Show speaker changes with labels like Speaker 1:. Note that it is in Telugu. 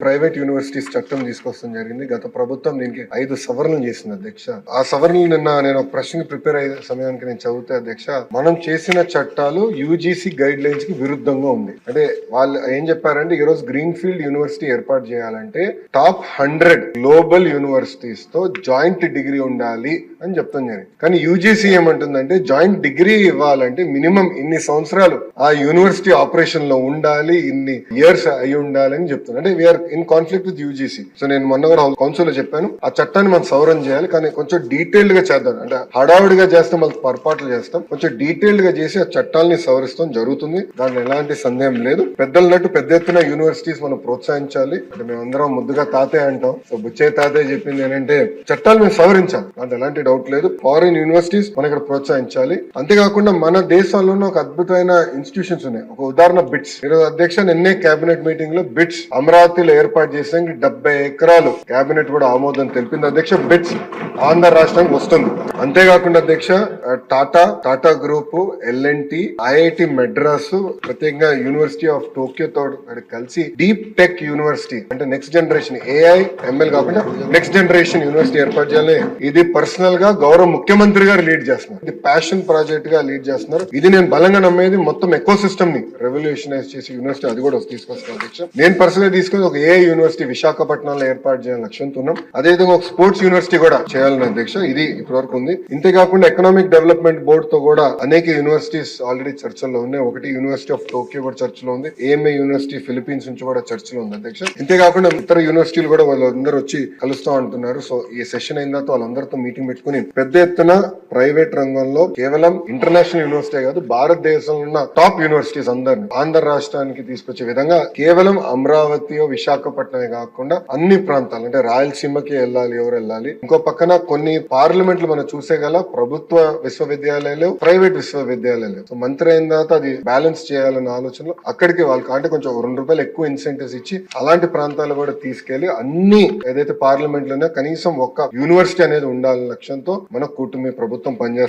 Speaker 1: ప్రైవేట్ యూనివర్సిటీస్ చట్టం తీసుకొస్తాం జరిగింది. గత ప్రభుత్వం దీనికి 5 సవరణలు చేసింది అధ్యక్ష. ఆ సవరణలు నిన్న నేను ఒక ప్రశ్న ప్రిపేర్ అయ్యే సమయానికి నేను చదివితే అధ్యక్ష, మనం చేసిన చట్టాలు యూజీసీ గైడ్ లైన్స్ కి విరుద్ధంగా ఉంది. అంటే వాళ్ళు ఏం చెప్పారంటే, ఈ రోజు గ్రీన్ ఫీల్డ్ యూనివర్సిటీ ఏర్పాటు చేయాలంటే టాప్ 100 గ్లోబల్ యూనివర్సిటీస్ తో జాయింట్ డిగ్రీ ఉండాలి అని చెప్తాం జరిగింది. కానీ యూజీసీ ఏమంటుందంటే, జాయింట్ డిగ్రీ ఇవ్వాలంటే మినిమం ఇన్ని సంవత్సరాలు ఆ యూనివర్సిటీ ఆపరేషన్ లో ఉండాలి, ఇన్ని ఇయర్స్ అయి ఉండాలి అని చెప్తుంది. అంటే we are in conflict with UGC. So నేను మొన్న కూడా కౌన్సిల్ లో చెప్పాను, ఆ చట్టాన్ని మనం సవరణ చేయాలి, కానీ కొంచెం డీటెయిల్డ్ గా చేద్దాం. అంటే హడావుడిగా చేస్తే మళ్ళీ పొరపాట్లు చేస్తాం. కొంచెం డీటెయిల్డ్ గా చేసి ఆ చట్టాలని సవరిస్తాం జరుగుతుంది. దాంట్లో ఎలాంటి సందేహం లేదు. పెద్దలన్నట్టు పెద్ద ఎత్తున యూనివర్సిటీస్ మనం ప్రోత్సహించాలి. అంటే మేమందరం ముద్దుగా తాతే అంటాం. సో బుచ్చే తాతే చెప్పింది ఏంటంటే, చట్టాలు మేము సవరించాలి, దాంట్లో ఎలాంటి డౌట్ లేదు. ఫారిన్ యూనివర్సిటీస్ మనం ఇక్కడ ప్రోత్సహించాలి. అంతేకాకుండా మన దేశంలోనే ఒక అద్భుతమైన ఇన్స్టిట్యూషన్స్ ఉన్నాయి. ఒక ఉదాహరణ బిట్స్. ఈరోజు అధ్యక్ష నిన్నే కేబినెట్ మీటింగ్ లో బిట్స్ అమరావతిలో ఏర్పాటు చేసేందుకు 70 ఎకరాలు కేబినెట్ కూడా ఆమోదం తెలిపింది అధ్యక్ష. బిట్స్ ఆంధ్ర రాష్ట్రానికి వస్తుంది. అంతేకాకుండా అధ్యక్ష, టాటా గ్రూప్, ఎల్ఎన్టీ, ఐఐటి మెడ్రాస్, ప్రత్యేకంగా యూనివర్సిటీ ఆఫ్ టోక్యో తో కలిసి డీప్ టెక్ యూనివర్సిటీ, అంటే నెక్స్ట్ జనరేషన్ ఏఐ ఎంఎల్ కాకుండా నెక్స్ట్ జనరేషన్ యూనివర్సిటీ ఏర్పాటు చేయాలి. ఇది పర్సనల్ గా గౌరవ ముఖ్యమంత్రి గారు లీడ్ చేస్తున్నారు. ఇది ప్యాషన్ ప్రాజెక్ట్ గా లీడ్ చేస్తున్నారు. ఇది నేను బలంగా నమ్మేది. మొత్తం ఎకో సిస్టమ్ ని రెవల్యూషనైజ్ చేసి యూనివర్సిటీ అది కూడా తీసుకొస్తాను అధ్యక్ష. నేను పర్సనల్ తీసుకుని ఒక ఏఐ యూనివర్సిటీ విశాఖపట్నంలో ఏర్పాటు చేయాలని లక్ష్యంతో ఉన్నాం. అదేవిధంగా ఒక స్పోర్ట్స్ యూనివర్సిటీ కూడా చేయాలని అధ్యక్ష. ఇది ఇప్పటివరకు ఉంది. ఇంతేకాకుండా ఎకనామిక్ డెవలప్మెంట్ బోర్డు తో కూడా అనేక యూనివర్సిటీస్ ఆల్రెడీ చర్చల్లో ఉన్నాయి. ఒకటి యూనివర్సిటీ ఆఫ్ టోక్యో కూడా చర్చలో ఉంది. ఏఎంఏ యూనివర్సిటీ ఫిలిపీన్స్ నుంచి కూడా చర్చలో ఉంది అధ్యక్ష. ఇంతేకాకుండా ఇతర యూనివర్సిటీలు కూడా వాళ్ళందరూ వచ్చి కలుస్తా అంటున్నారు. సో ఈ సెషన్ అయిన తర్వాత వాళ్ళందరితో మీటింగ్ పెట్టుకుని పెద్ద ఎత్తున ప్రైవేట్ రంగంలో కేవలం ఇంటర్నేషనల్ యూనివర్సిటీ కాదు, భారతదేశంలో ఉన్న టాప్ యూనివర్సిటీస్ అందరినీ ఆంధ్ర రాష్ట్రానికి తీసుకొచ్చే విధంగా కేవలం అమరావతి విశాఖపట్నమే కాకుండా అన్ని ప్రాంతాలు, అంటే రాయలసీమకి వెళ్ళాలి, ఎవరు వెళ్ళాలి. ఇంకో పక్కన కొన్ని పార్లమెంట్లు మనం చూసే గల ప్రభుత్వ విశ్వవిద్యాలయాలు, ప్రైవేట్ విశ్వవిద్యాలయాలు. సో మంత్రి అయిన తర్వాత అది బ్యాలెన్స్ చేయాలన్న ఆలోచనలో అక్కడికి వాళ్ళకి అంటే కొంచెం ₹2 ఎక్కువ ఇన్సెంటివ్స్ ఇచ్చి అలాంటి ప్రాంతాలు కూడా తీసుకెళ్లి అన్ని ఏదైతే పార్లమెంట్ లోనే కనీసం ఒక్క యూనివర్సిటీ అనేది ఉండాలనే లక్ష్యంతో మన కూటమి ప్రభుత్వం పనిచేస్తుంది.